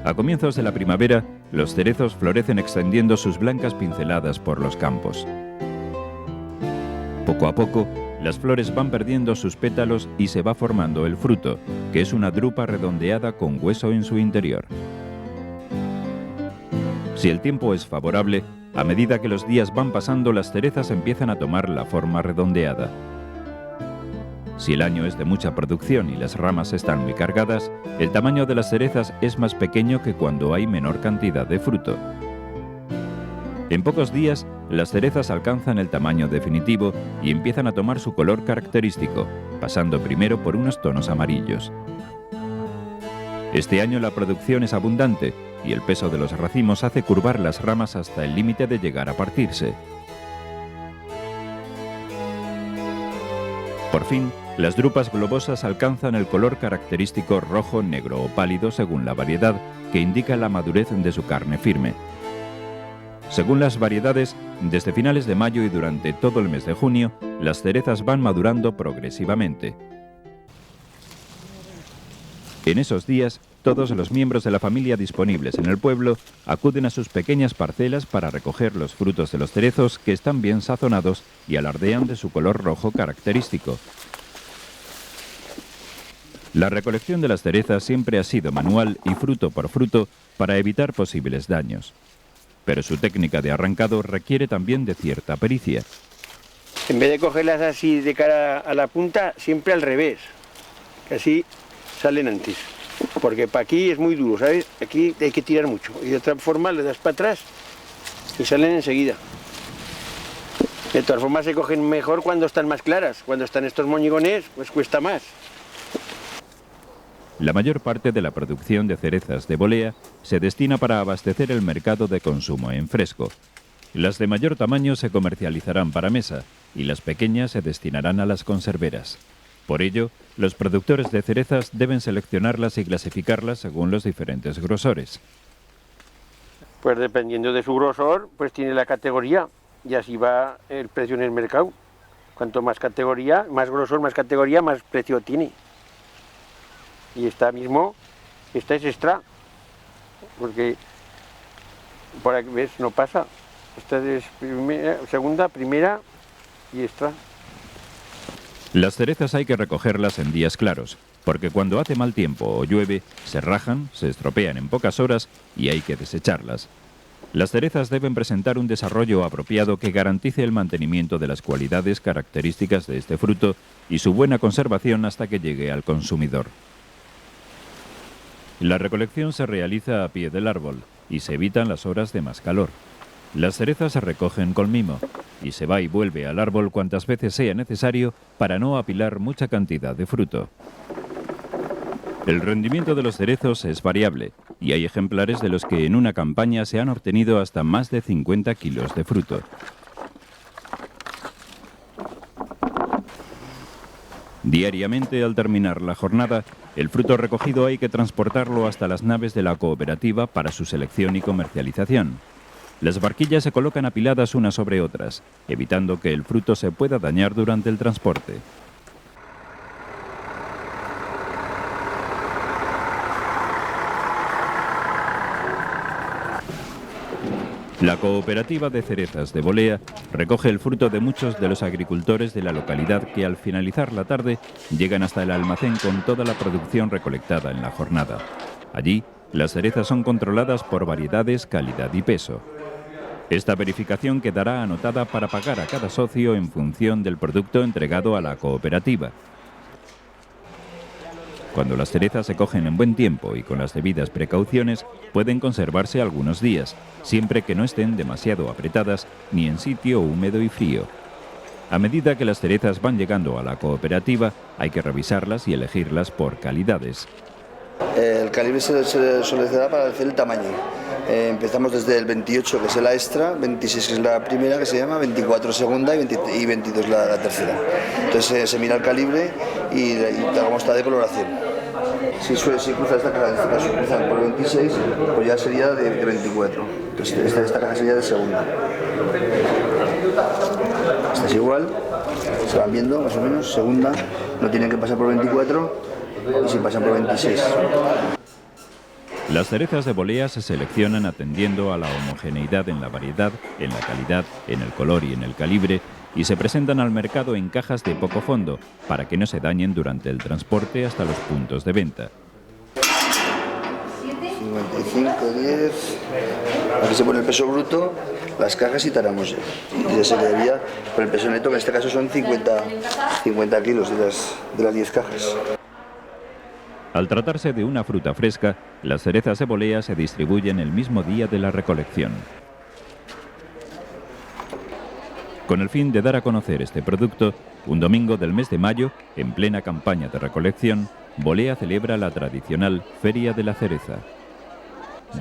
A comienzos de la primavera, los cerezos florecen extendiendo sus blancas pinceladas por los campos. Poco a poco, las flores van perdiendo sus pétalos y se va formando el fruto, que es una drupa redondeada con hueso en su interior. Si el tiempo es favorable, a medida que los días van pasando, las cerezas empiezan a tomar la forma redondeada. Si el año es de mucha producción y las ramas están muy cargadas, el tamaño de las cerezas es más pequeño que cuando hay menor cantidad de fruto. En pocos días, las cerezas alcanzan el tamaño definitivo y empiezan a tomar su color característico, pasando primero por unos tonos amarillos. Este año la producción es abundante y el peso de los racimos hace curvar las ramas hasta el límite de llegar a partirse. Por fin, las drupas globosas alcanzan el color característico rojo, negro o pálido según la variedad, que indica la madurez de su carne firme. Según las variedades, desde finales de mayo y durante todo el mes de junio, las cerezas van madurando progresivamente. En esos días, todos los miembros de la familia disponibles en el pueblo acuden a sus pequeñas parcelas para recoger los frutos de los cerezos que están bien sazonados y alardean de su color rojo característico. La recolección de las cerezas siempre ha sido manual y fruto por fruto para evitar posibles daños. Pero su técnica de arrancado requiere también de cierta pericia. En vez de cogerlas así de cara a la punta, siempre al revés, que así salen antes. Porque para aquí es muy duro, ¿sabes? Aquí hay que tirar mucho. Y de otra forma le das para atrás y salen enseguida. De todas formas se cogen mejor cuando están más claras. Cuando están estos moñigones, pues cuesta más. La mayor parte de la producción de cerezas de Bolea se destina para abastecer el mercado de consumo en fresco. Las de mayor tamaño se comercializarán para mesa y las pequeñas se destinarán a las conserveras. Por ello, los productores de cerezas deben seleccionarlas y clasificarlas según los diferentes grosores. Pues dependiendo de su grosor, pues tiene la categoría y así va el precio en el mercado. Cuanto más categoría, más grosor, más categoría, más precio tiene. Y esta es extra, porque por aquí ves, no pasa. Esta es segunda, primera y extra. Las cerezas hay que recogerlas en días claros, porque cuando hace mal tiempo o llueve, se rajan, se estropean en pocas horas y hay que desecharlas. Las cerezas deben presentar un desarrollo apropiado que garantice el mantenimiento de las cualidades características de este fruto y su buena conservación hasta que llegue al consumidor. La recolección se realiza a pie del árbol y se evitan las horas de más calor. Las cerezas se recogen con mimo y se va y vuelve al árbol cuantas veces sea necesario para no apilar mucha cantidad de fruto. El rendimiento de los cerezos es variable y hay ejemplares de los que en una campaña se han obtenido hasta más de 50 kilos de fruto. Diariamente, al terminar la jornada, el fruto recogido hay que transportarlo hasta las naves de la cooperativa para su selección y comercialización. Las barquillas se colocan apiladas unas sobre otras, evitando que el fruto se pueda dañar durante el transporte. La cooperativa de cerezas de Bolea recoge el fruto de muchos de los agricultores de la localidad que al finalizar la tarde llegan hasta el almacén con toda la producción recolectada en la jornada. Allí, las cerezas son controladas por variedades, calidad y peso. Esta verificación quedará anotada para pagar a cada socio en función del producto entregado a la cooperativa. Cuando las cerezas se cogen en buen tiempo y con las debidas precauciones, pueden conservarse algunos días, siempre que no estén demasiado apretadas ni en sitio húmedo y frío. A medida que las cerezas van llegando a la cooperativa, hay que revisarlas y elegirlas por calidades. El calibre se selecciona para hacer el tamaño. Empezamos desde el 28, que es la extra, 26 que es la primera, que se llama, 24 segunda y 22 la tercera. Entonces se mira el calibre y hagamos esta decoloración. Si cruza esta caja, en este caso cruzan por 26, pues ya sería de 24. Entonces esta caja sería de segunda. Esta es igual, se van viendo más o menos, segunda, no tienen que pasar por 24 y si pasan por 26. Las cerezas de bolea se seleccionan atendiendo a la homogeneidad en la variedad, en la calidad, en el color y en el calibre, y se presentan al mercado en cajas de poco fondo para que no se dañen durante el transporte hasta los puntos de venta. 55, 10. Aquí se pone el peso bruto, las cajas y taramos ya. Y ya se quedaría con el peso neto, que en este caso son 50 kilos de las 10 cajas. Al tratarse de una fruta fresca, las cerezas de bolea se distribuyen el mismo día de la recolección. Con el fin de dar a conocer este producto, un domingo del mes de mayo, en plena campaña de recolección, Bolea celebra la tradicional Feria de la Cereza.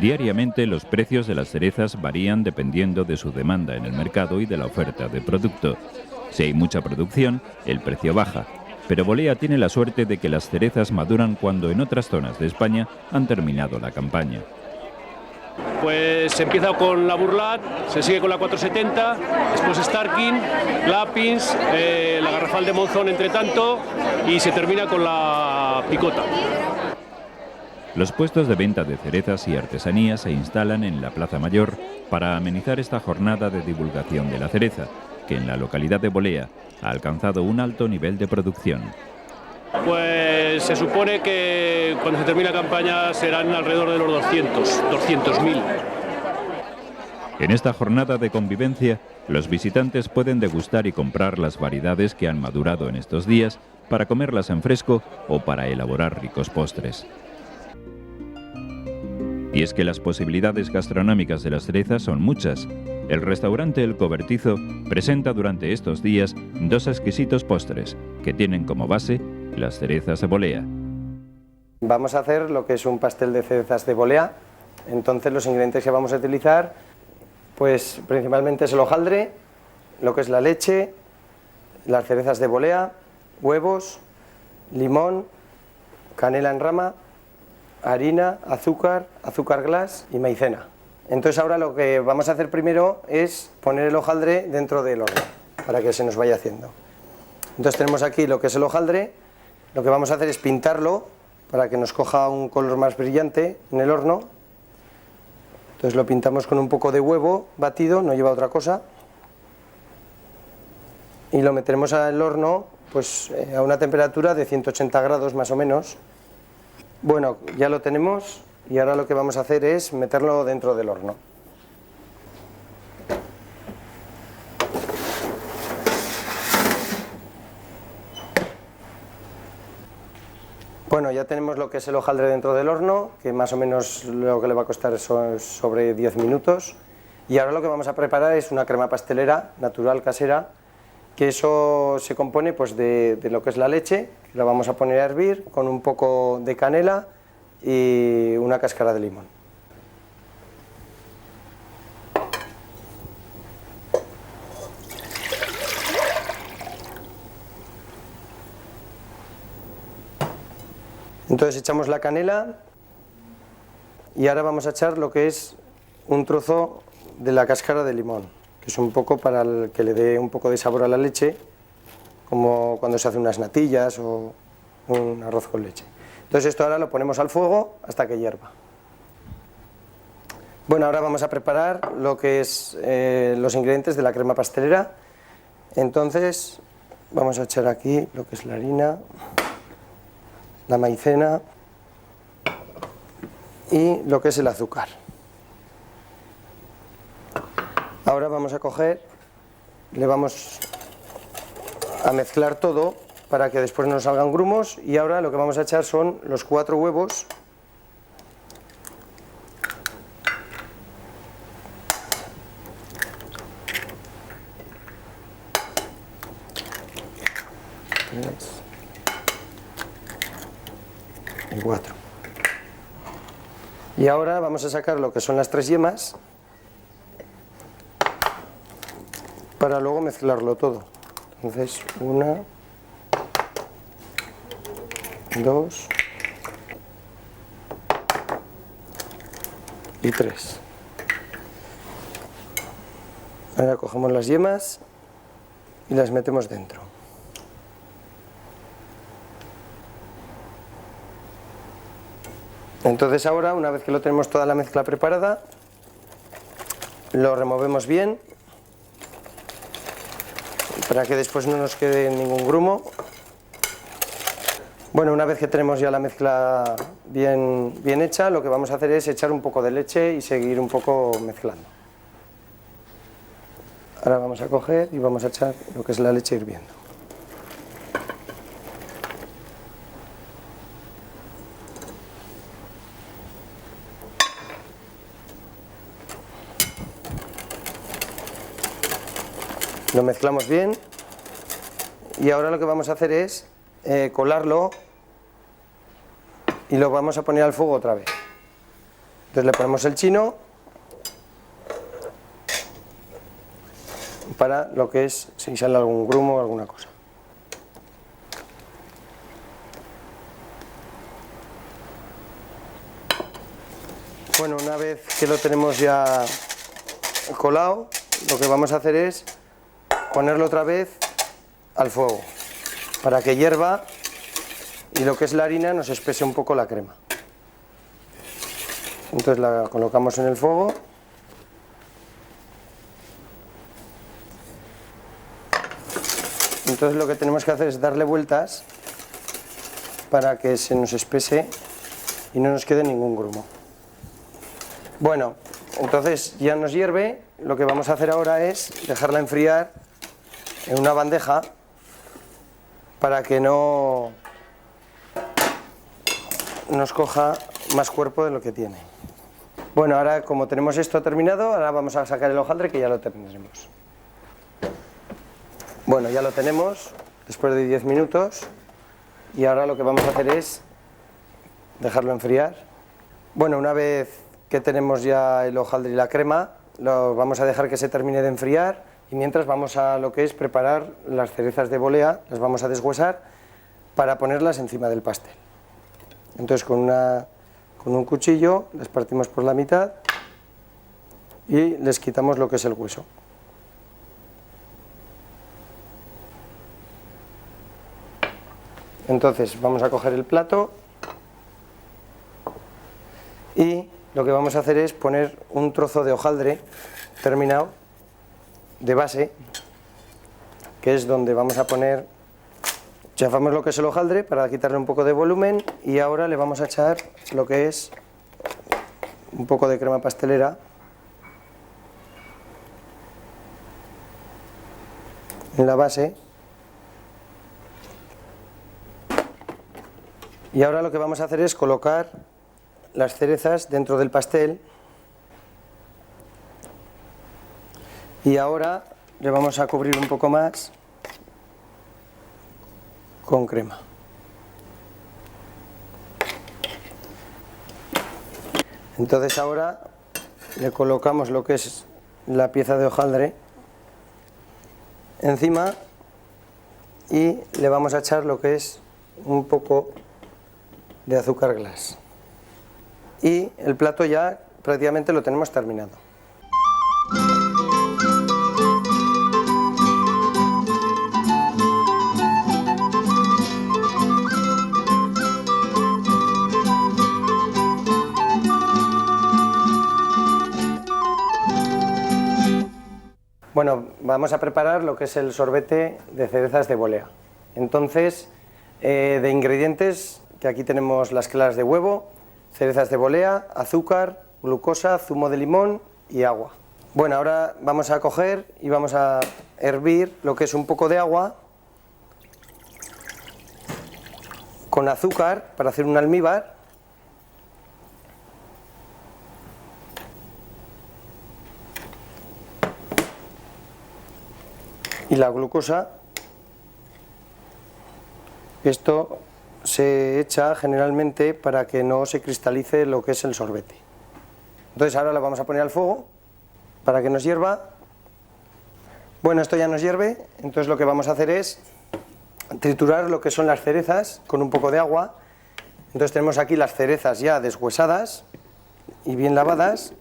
Diariamente los precios de las cerezas varían dependiendo de su demanda en el mercado y de la oferta de producto. Si hay mucha producción, el precio baja. Pero Bolea tiene la suerte de que las cerezas maduran cuando en otras zonas de España han terminado la campaña. Pues se empieza con la Burlat, se sigue con la 470, después Starkin, Lapins, la Garrafal de Monzón entre tanto y se termina con la Picota. Los puestos de venta de cerezas y artesanías se instalan en la Plaza Mayor para amenizar esta jornada de divulgación de la cereza, que en la localidad de Bolea ha alcanzado un alto nivel de producción. Pues se supone que cuando se termine la campaña serán alrededor de los 200.000. En esta jornada de convivencia, los visitantes pueden degustar y comprar las variedades que han madurado en estos días para comerlas en fresco o para elaborar ricos postres. Y es que las posibilidades gastronómicas de las cerezas son muchas. El restaurante El Cobertizo presenta durante estos días 2 exquisitos postres que tienen como base las cerezas de Bolea. Vamos a hacer lo que es un pastel de cerezas de Bolea. Entonces los ingredientes que vamos a utilizar, pues principalmente es el hojaldre, lo que es la leche, las cerezas de Bolea, huevos, limón, canela en rama, harina, azúcar, azúcar glass y maicena. Entonces ahora lo que vamos a hacer primero es poner el hojaldre dentro del horno para que se nos vaya haciendo. Entonces tenemos aquí lo que es el hojaldre, lo que vamos a hacer es pintarlo para que nos coja un color más brillante en el horno. Entonces lo pintamos con un poco de huevo batido, no lleva otra cosa, y lo meteremos al horno pues a una temperatura de 180 grados más o menos. Bueno, ya lo tenemos y ahora lo que vamos a hacer es meterlo dentro del horno. Bueno, ya tenemos lo que es el hojaldre dentro del horno, que más o menos lo que le va a costar son sobre 10 minutos. Y ahora lo que vamos a preparar es una crema pastelera natural, casera, que eso se compone pues de lo que es la leche, que la vamos a poner a hervir con un poco de canela y una cáscara de limón. Entonces echamos la canela y ahora vamos a echar lo que es un trozo de la cáscara de limón, que es un poco para que le dé un poco de sabor a la leche, como cuando se hacen unas natillas o un arroz con leche. Entonces esto ahora lo ponemos al fuego hasta que hierva. Bueno, ahora vamos a preparar lo que es los ingredientes de la crema pastelera. Entonces vamos a echar aquí lo que es la harina, la maicena y lo que es el azúcar. Ahora vamos a coger, le vamos a mezclar todo para que después no nos salgan grumos, y ahora lo que vamos a echar son los 4 huevos . Y 4. Y ahora vamos a sacar lo que son las 3 yemas para luego mezclarlo todo. Entonces 1, 2 y 3. Ahora cogemos las yemas y las metemos dentro. Entonces ahora, una vez que lo tenemos toda la mezcla preparada, lo removemos bien para que después no nos quede ningún grumo. Bueno, una vez que tenemos ya la mezcla bien hecha, lo que vamos a hacer es echar un poco de leche y seguir un poco mezclando. Ahora vamos a coger y vamos a echar lo que es la leche hirviendo. Lo mezclamos bien y ahora lo que vamos a hacer es colarlo y lo vamos a poner al fuego otra vez. Entonces le ponemos el chino para lo que es si sale algún grumo o alguna cosa. Bueno, una vez que lo tenemos ya colado, lo que vamos a hacer es ponerlo otra vez al fuego para que hierva y lo que es la harina nos espese un poco la crema. Entonces la colocamos en el fuego. Entonces lo que tenemos que hacer es darle vueltas para que se nos espese y no nos quede ningún grumo. Bueno, entonces ya nos hierve. Lo que vamos a hacer ahora es dejarla enfriar en una bandeja para que no nos coja más cuerpo de lo que tiene. Bueno, ahora como tenemos esto terminado, ahora vamos a sacar el hojaldre que ya lo tendremos. Bueno, ya lo tenemos después de 10 minutos y ahora lo que vamos a hacer es dejarlo enfriar. Bueno, una vez que tenemos ya el hojaldre y la crema, lo vamos a dejar que se termine de enfriar. Y mientras vamos a lo que es preparar las cerezas de bolea, las vamos a deshuesar para ponerlas encima del pastel. Entonces con un cuchillo las partimos por la mitad y les quitamos lo que es el hueso. Entonces vamos a coger el plato y lo que vamos a hacer es poner un trozo de hojaldre terminado de base, que es donde vamos a poner, chafamos lo que es el hojaldre para quitarle un poco de volumen y ahora le vamos a echar lo que es un poco de crema pastelera en la base. Y ahora lo que vamos a hacer es colocar las cerezas dentro del pastel. Y ahora le vamos a cubrir un poco más con crema. Entonces ahora le colocamos lo que es la pieza de hojaldre encima y le vamos a echar lo que es un poco de azúcar glass. Y el plato ya prácticamente lo tenemos terminado. Bueno, vamos a preparar lo que es el sorbete de cerezas de bolea. Entonces, de ingredientes, que aquí tenemos las claras de huevo, cerezas de bolea, azúcar, glucosa, zumo de limón y agua. Bueno, ahora vamos a coger y vamos a hervir lo que es un poco de agua con azúcar para hacer un almíbar. Y la glucosa, esto se echa generalmente para que no se cristalice lo que es el sorbete. Entonces ahora lo vamos a poner al fuego para que nos hierva. Bueno, esto ya nos hierve, entonces lo que vamos a hacer es triturar lo que son las cerezas con un poco de agua. Entonces tenemos aquí las cerezas ya deshuesadas y bien lavadas,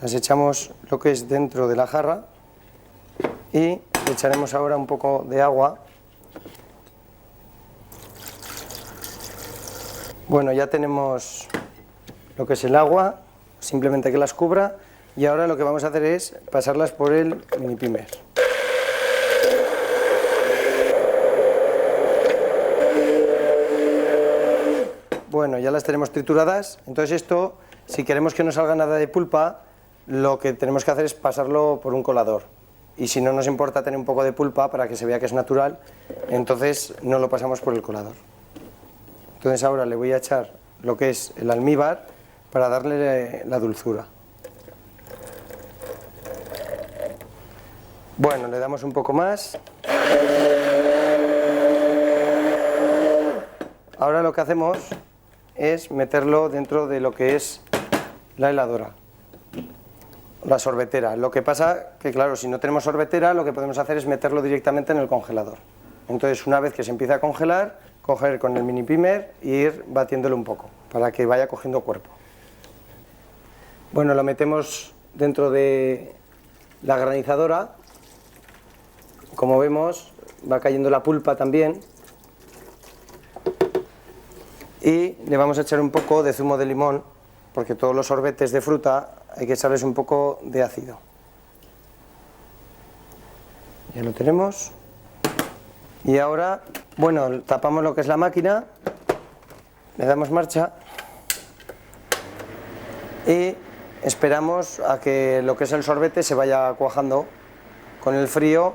las echamos lo que es dentro de la jarra y le echaremos ahora un poco de agua. Bueno, ya tenemos lo que es el agua, simplemente que las cubra, y ahora lo que vamos a hacer es pasarlas por el mini primer. Bueno, ya las tenemos trituradas, entonces esto, si queremos que no salga nada de pulpa, lo que tenemos que hacer es pasarlo por un colador. Y si no nos importa tener un poco de pulpa para que se vea que es natural, entonces no lo pasamos por el colador. Entonces ahora le voy a echar lo que es el almíbar para darle la dulzura. Bueno, le damos un poco más. Ahora lo que hacemos es meterlo dentro de lo que es la heladora, la sorbetera. Lo que pasa que, claro, si no tenemos sorbetera, lo que podemos hacer es meterlo directamente en el congelador. Entonces, una vez que se empieza a congelar, coger con el mini primer e ir batiéndolo un poco, para que vaya cogiendo cuerpo. Bueno, lo metemos dentro de la granizadora. Como vemos, va cayendo la pulpa también. Y le vamos a echar un poco de zumo de limón, porque todos los sorbetes de fruta hay que echarles un poco de ácido. Ya lo tenemos. Y ahora, bueno, tapamos lo que es la máquina, le damos marcha y esperamos a que lo que es el sorbete se vaya cuajando con el frío.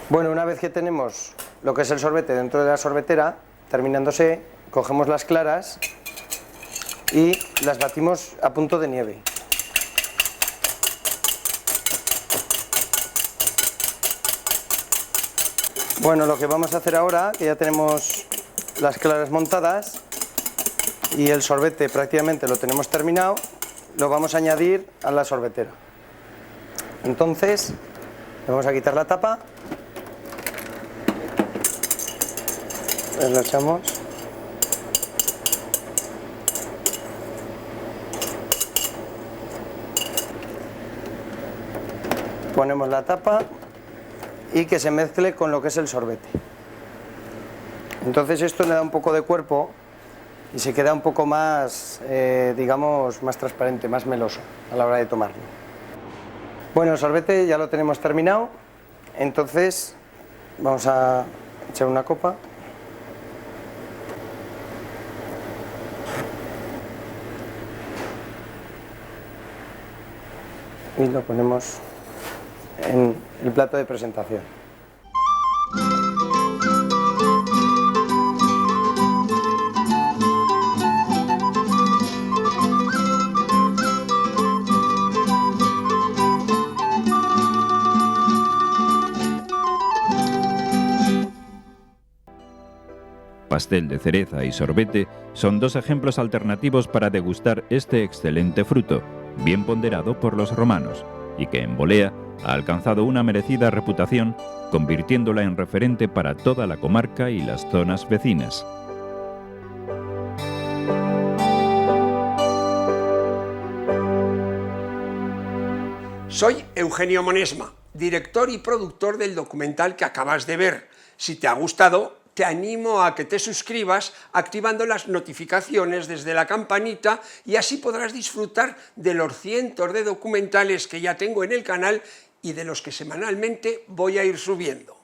Bueno, una vez que tenemos lo que es el sorbete dentro de la sorbetera, terminándose, cogemos las claras y las batimos a punto de nieve. Bueno, lo que vamos a hacer ahora, que ya tenemos las claras montadas y el sorbete prácticamente lo tenemos terminado, lo vamos a añadir a la sorbetera. Entonces, le vamos a quitar la tapa. Lo echamos. Ponemos la tapa y que se mezcle con lo que es el sorbete. Entonces esto le da un poco de cuerpo y se queda un poco más, digamos, más transparente, más meloso a la hora de tomarlo. Bueno, el sorbete ya lo tenemos terminado, entonces vamos a echar una copa. Y lo ponemos en el plato de presentación. Pastel de cereza y sorbete son dos ejemplos alternativos para degustar este excelente fruto, bien ponderado por los romanos, y que en Bolea ha alcanzado una merecida reputación, convirtiéndola en referente para toda la comarca y las zonas vecinas. Soy Eugenio Monesma, director y productor del documental que acabas de ver. Si te ha gustado, te animo a que te suscribas activando las notificaciones desde la campanita y así podrás disfrutar de los cientos de documentales que ya tengo en el canal y de los que semanalmente voy a ir subiendo.